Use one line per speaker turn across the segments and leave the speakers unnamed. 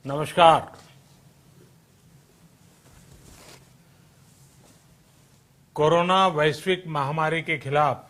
नमस्कार। कोरोना वैश्विक महामारी के खिलाफ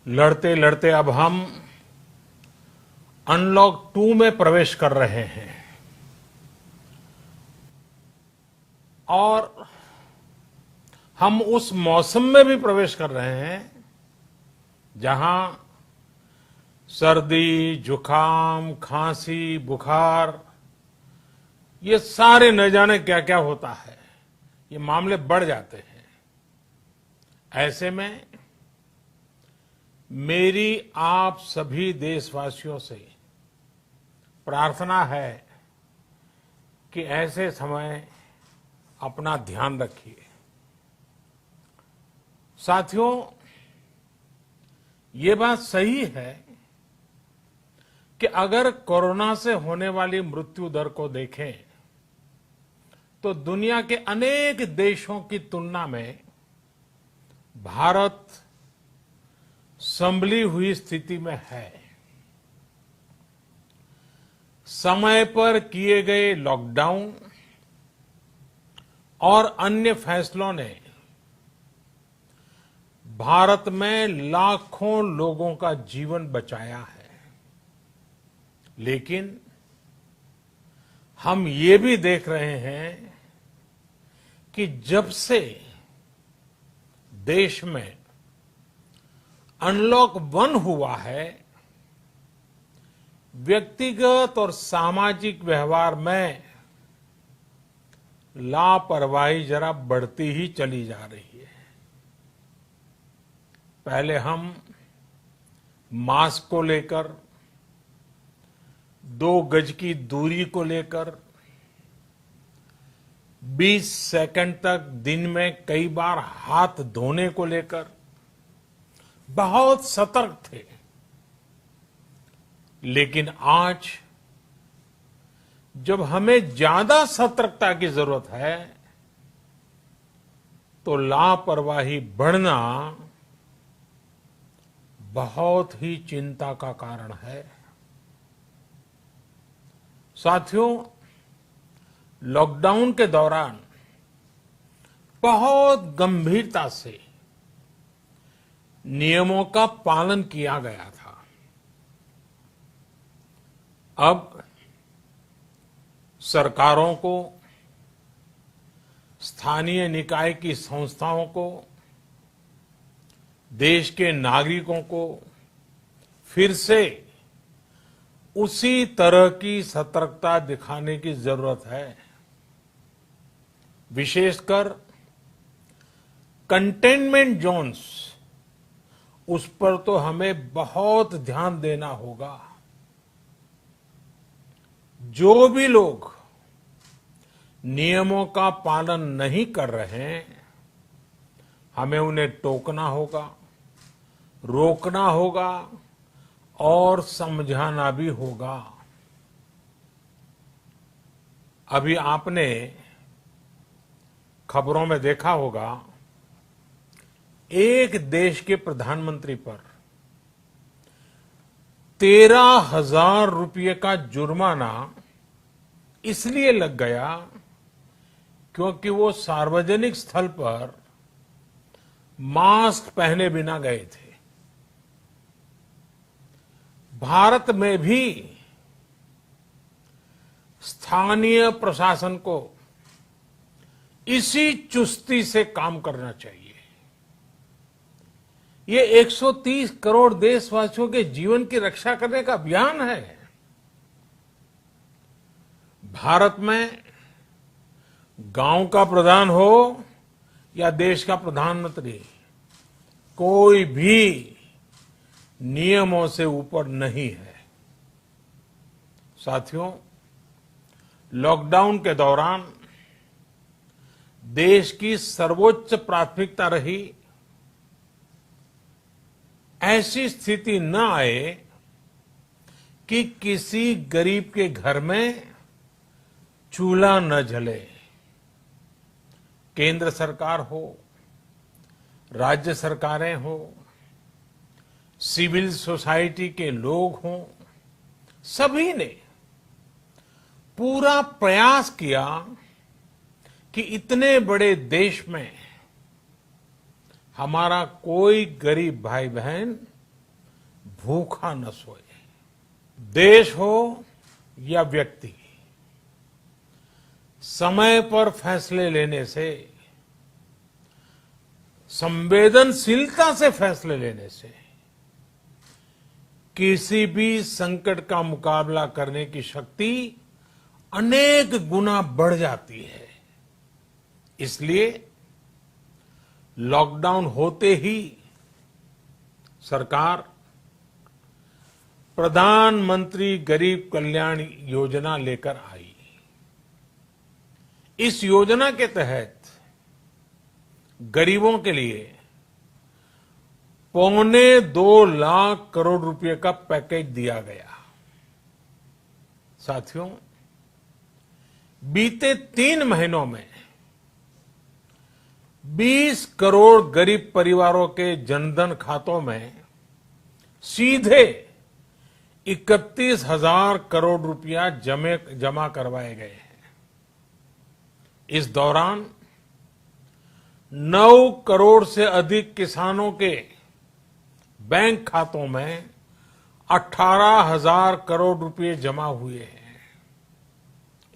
लड़ते लड़ते अब हम अनलॉक 2 में प्रवेश कर रहे हैं और हम उस मौसम में भी प्रवेश कर रहे हैं जहां सर्दी, जुकाम, खांसी, बुखार ये सारे न जाने क्या क्या होता है, ये मामले बढ़ जाते हैं। ऐसे में मेरी आप सभी देशवासियों से प्रार्थना है कि ऐसे समय अपना ध्यान रखिए। साथियों, ये बात सही है कि अगर कोरोना से होने वाली मृत्यु दर को देखें तो दुनिया के अनेक देशों की तुलना में भारत संभली हुई स्थिति में है। समय पर किए गए लॉकडाउन और अन्य फैसलों ने भारत में लाखों लोगों का जीवन बचाया है, लेकिन हम ये भी देख रहे हैं कि जब से देश में अनलॉक 1 हुआ है, व्यक्तिगत और सामाजिक व्यवहार में लापरवाही जरा बढ़ती ही चली जा रही है। पहले हम मास्क को लेकर, 2 गज की दूरी को लेकर 20 सेकंड तक दिन में कई बार हाथ धोने को लेकर बहुत सतर्क थे, लेकिन आज जब हमें ज्यादा सतर्कता की जरूरत है तो लापरवाही बढ़ना बहुत ही चिंता का कारण है। साथियों, लॉकडाउन के दौरान बहुत गंभीरता से नियमों का पालन किया गया था। अब सरकारों को, स्थानीय निकाय की संस्थाओं को, देश के नागरिकों को फिर से उसी तरह की सतर्कता दिखाने की जरूरत है। विशेषकर कंटेनमेंट जोन्स, उस पर तो हमें बहुत ध्यान देना होगा। जो भी लोग नियमों का पालन नहीं कर रहे हैं, हमें उन्हें टोकना होगा, रोकना होगा और समझाना भी होगा। अभी आपने खबरों में देखा होगा, एक देश के प्रधानमंत्री पर 13,000 रुपये का जुर्माना इसलिए लग गया क्योंकि वो सार्वजनिक स्थल पर मास्क पहने बिना गए थे। भारत में भी स्थानीय प्रशासन को इसी चुस्ती से काम करना चाहिए। ये 130 करोड़ देशवासियों के जीवन की रक्षा करने का अभियान है। भारत में गांव का प्रधान हो या देश का प्रधानमंत्री, कोई भी नियमों से ऊपर नहीं है। साथियों, लॉकडाउन के दौरान देश की सर्वोच्च प्राथमिकता रही ऐसी स्थिति न आए कि किसी गरीब के घर में चूल्हा न जले। केंद्र सरकार हो, राज्य सरकारें हो, सिविल सोसाइटी के लोग हों, सभी ने पूरा प्रयास किया कि इतने बड़े देश में हमारा कोई गरीब भाई बहन भूखा न सोए। देश हो या व्यक्ति, समय पर फैसले लेने से, संवेदनशीलता से फैसले लेने से किसी भी संकट का मुकाबला करने की शक्ति अनेक गुना बढ़ जाती है। इसलिए लॉकडाउन होते ही सरकार प्रधानमंत्री गरीब कल्याण योजना लेकर आई। इस योजना के तहत गरीबों के लिए 2.25 लाख करोड़ रुपए का पैकेज दिया गया। साथियों, बीते 3 महीनों में 20 करोड़ गरीब परिवारों के जनधन खातों में सीधे 31,000 करोड़ रुपया जमा करवाए गए हैं। इस दौरान 9 करोड़ से अधिक किसानों के बैंक खातों में 18,000 करोड़ रुपए जमा हुए हैं।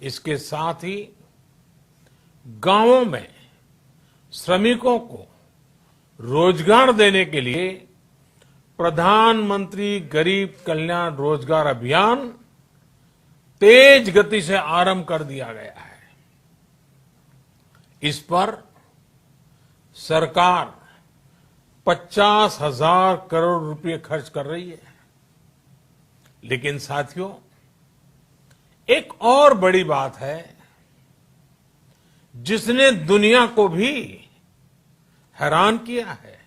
इसके साथ ही गांवों में श्रमिकों को रोजगार देने के लिए प्रधानमंत्री गरीब कल्याण रोजगार अभियान तेज गति से आरंभ कर दिया गया है। इस पर सरकार 50,000 करोड़ रुपए खर्च कर रही है। लेकिन साथियों, एक और बड़ी बात है जिसने दुनिया को भी हैरान किया है,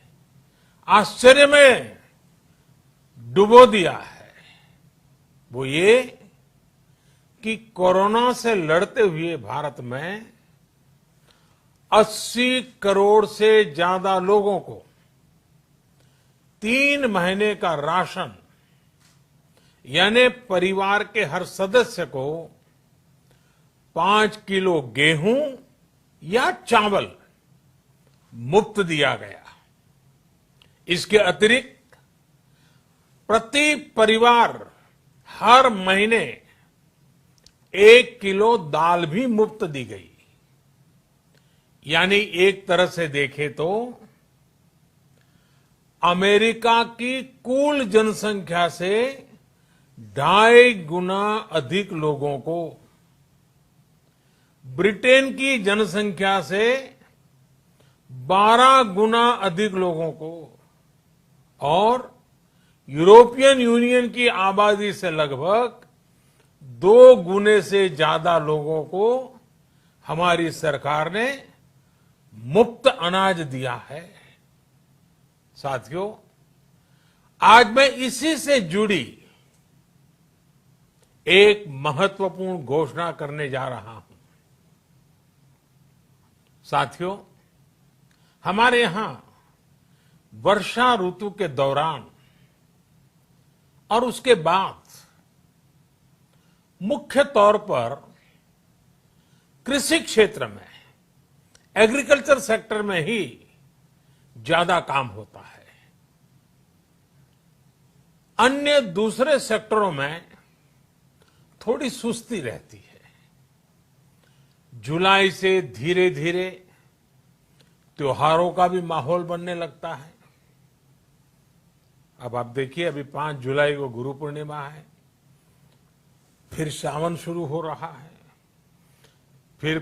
आश्चर्य में डुबो दिया है। वो ये कि कोरोना से लड़ते हुए भारत में 80 करोड़ से ज्यादा लोगों को 3 महीने का राशन, यानी परिवार के हर सदस्य को 5 किलो गेहूं या चावल मुफ्त दिया गया। इसके अतिरिक्त प्रति परिवार हर महीने 1 किलो दाल भी मुफ्त दी गई। यानी एक तरह से देखें तो अमेरिका की कुल जनसंख्या से 2.5 गुना अधिक लोगों को, ब्रिटेन की जनसंख्या से 12 गुना अधिक लोगों को और यूरोपियन यूनियन की आबादी से लगभग 2 गुने से ज्यादा लोगों को हमारी सरकार ने मुफ्त अनाज दिया है। साथियों, आज मैं इसी से जुड़ी एक महत्वपूर्ण घोषणा करने जा रहा हूं। साथियों, हमारे यहां वर्षा ऋतु के दौरान और उसके बाद मुख्य तौर पर कृषि क्षेत्र में, एग्रीकल्चर सेक्टर में ही ज्यादा काम होता है। अन्य दूसरे सेक्टरों में थोड़ी सुस्ती रहती है। जुलाई से धीरे धीरे त्योहारों का भी माहौल बनने लगता है। अब आप देखिए, अभी 5 जुलाई को गुरु पूर्णिमा है, फिर सावन शुरू हो रहा है, फिर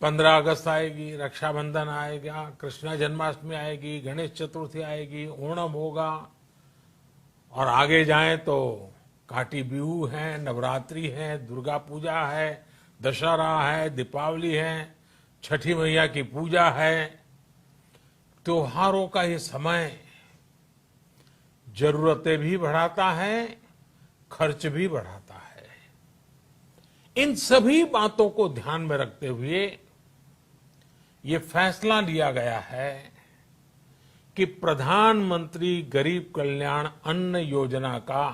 15 अगस्त आएगी, रक्षाबंधन आएगा, कृष्ण जन्माष्टमी आएगी, गणेश चतुर्थी आएगी, ओणम होगा और आगे जाएं तो काटी बिहू है, नवरात्रि है, दुर्गा पूजा है, दशहरा है, दीपावली है, छठी मैया की पूजा है। त्योहारों का ये समय जरूरतें भी बढ़ाता है, खर्च भी बढ़ाता है। इन सभी बातों को ध्यान में रखते हुए ये फैसला लिया गया है कि प्रधानमंत्री गरीब कल्याण अन्न योजना का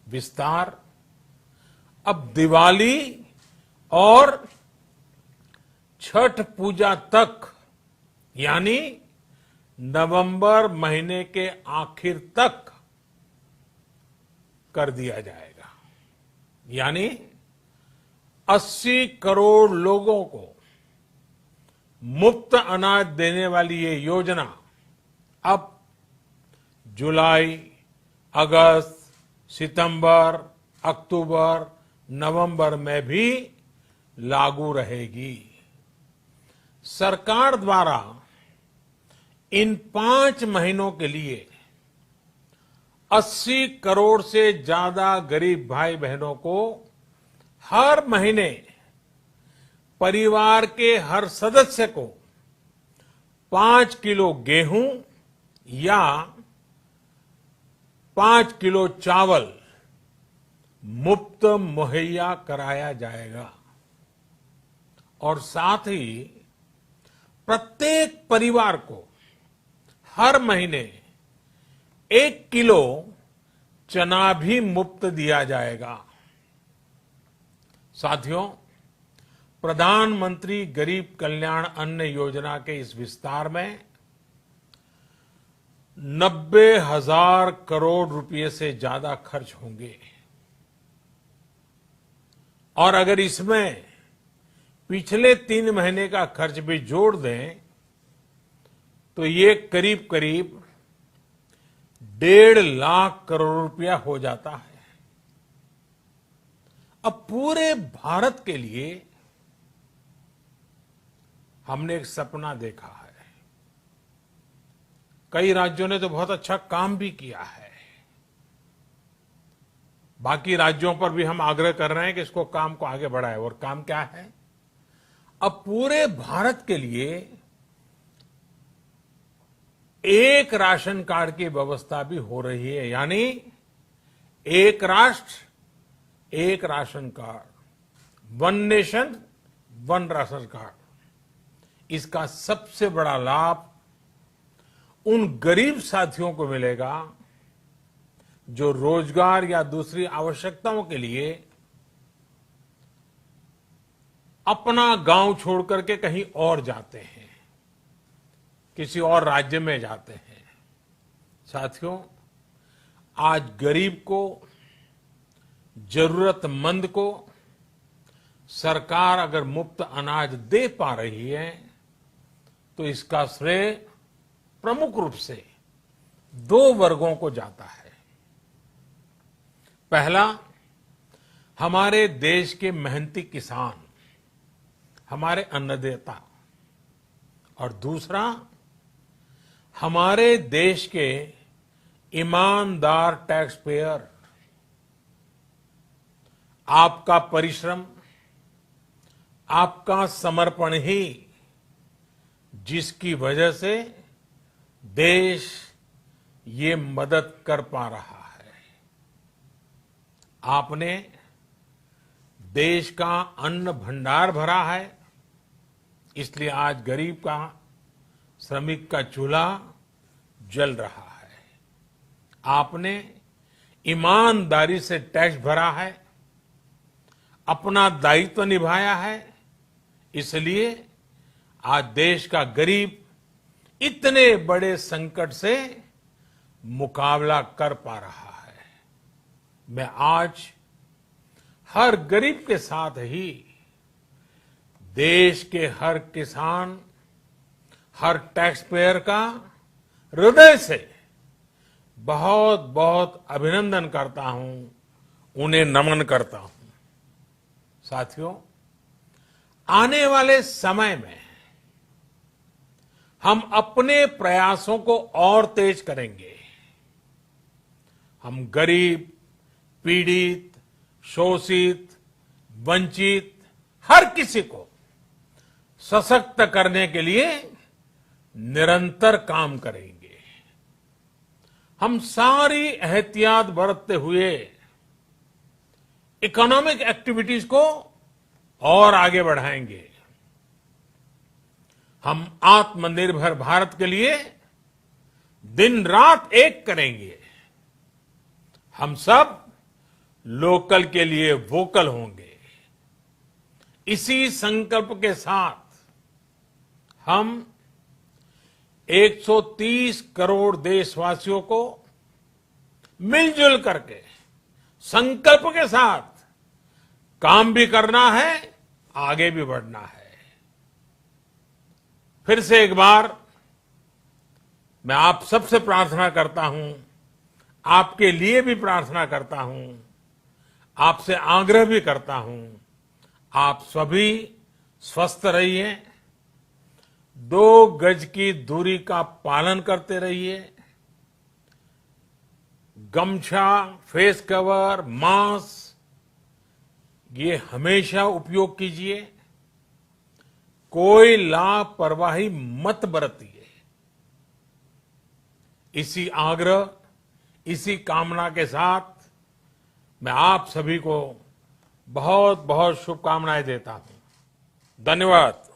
विस्तार अब दिवाली और छठ पूजा तक, यानी नवंबर महीने के आखिर तक कर दिया जाएगा। यानी 80 करोड़ लोगों को मुफ्त अनाज देने वाली ये योजना अब जुलाई, अगस्त, सितंबर, अक्टूबर, नवंबर में भी लागू रहेगी। सरकार द्वारा इन 5 महीनों के लिए 80 करोड़ से ज्यादा गरीब भाई बहनों को हर महीने परिवार के हर सदस्य को 5 किलो गेहूं या 5 किलो चावल मुफ्त मुहैया कराया जाएगा। और साथ ही प्रत्येक परिवार को हर महीने 1 किलो चना भी मुफ्त दिया जाएगा। साथियों, प्रधानमंत्री गरीब कल्याण अन्न योजना के इस विस्तार में 90,000 करोड़ रुपए से ज्यादा खर्च होंगे। और अगर इसमें पिछले 3 महीने का खर्च भी जोड़ दें तो ये करीब करीब 1.5 लाख करोड़ रुपया हो जाता है। अब पूरे भारत के लिए हमने एक सपना देखा है। कई राज्यों ने तो बहुत अच्छा काम भी किया है। बाकी राज्यों पर भी हम आग्रह कर रहे हैं कि इसको काम को आगे बढ़ाएं। और काम क्या है? अब पूरे भारत के लिए एक राशन कार्ड की व्यवस्था भी हो रही है। यानी एक राष्ट्र एक ration card, 1 nation 1 ration card. इसका सबसे बड़ा लाभ उन गरीब साथियों को मिलेगा जो रोजगार या दूसरी आवश्यकताओं के लिए अपना गांव छोड़ करके कहीं और जाते हैं, किसी और राज्य में जाते हैं। साथियों, आज गरीब को, जरूरतमंद को सरकार अगर मुफ्त अनाज दे पा रही है तो इसका श्रेय प्रमुख रूप से 2 वर्गों को जाता है। पहला, हमारे देश के मेहनती किसान, हमारे अन्नदाता। और दूसरा, हमारे देश के ईमानदार टैक्स पेयर। आपका परिश्रम, आपका समर्पण ही जिसकी वजह से देश ये मदद कर पा रहा है। आपने देश का अन्न भंडार भरा है, इसलिए आज गरीब का, श्रमिक का चूल्हा जल रहा है। आपने ईमानदारी से टैक्स भरा है, अपना दायित्व निभाया है, इसलिए आज देश का गरीब इतने बड़े संकट से मुकाबला कर पा रहा है। मैं आज हर गरीब के साथ ही देश के हर किसान, हर टैक्स पेयर का हृदय से बहुत बहुत अभिनंदन करता हूं, उन्हें नमन करता हूं। साथियों, आने वाले समय में हम अपने प्रयासों को और तेज करेंगे। हम गरीब, पीड़ित, शोषित, वंचित हर किसी को सशक्त करने के लिए निरंतर काम करेंगे। हम सारी एहतियात बरतते हुए इकोनॉमिक एक्टिविटीज को और आगे बढ़ाएंगे। हम आत्मनिर्भर भारत के लिए दिन रात एक करेंगे। हम सब लोकल के लिए वोकल होंगे। इसी संकल्प के साथ हम 130 करोड़ देशवासियों को मिलजुल करके संकल्प के साथ काम भी करना है, आगे भी बढ़ना है। फिर से एक बार मैं आप सबसे प्रार्थना करता हूं, आपके लिए भी प्रार्थना करता हूं, आपसे आग्रह भी करता हूं, आप सभी स्वस्थ रहिए, 2 गज की दूरी का पालन करते रहिए, गमछा, फेस कवर, मास्क ये हमेशा उपयोग कीजिए, कोई लापरवाही मत बरतिए। इसी आग्रह, इसी कामना के साथ मैं आप सभी को बहुत बहुत शुभकामनाएं देता हूं। धन्यवाद।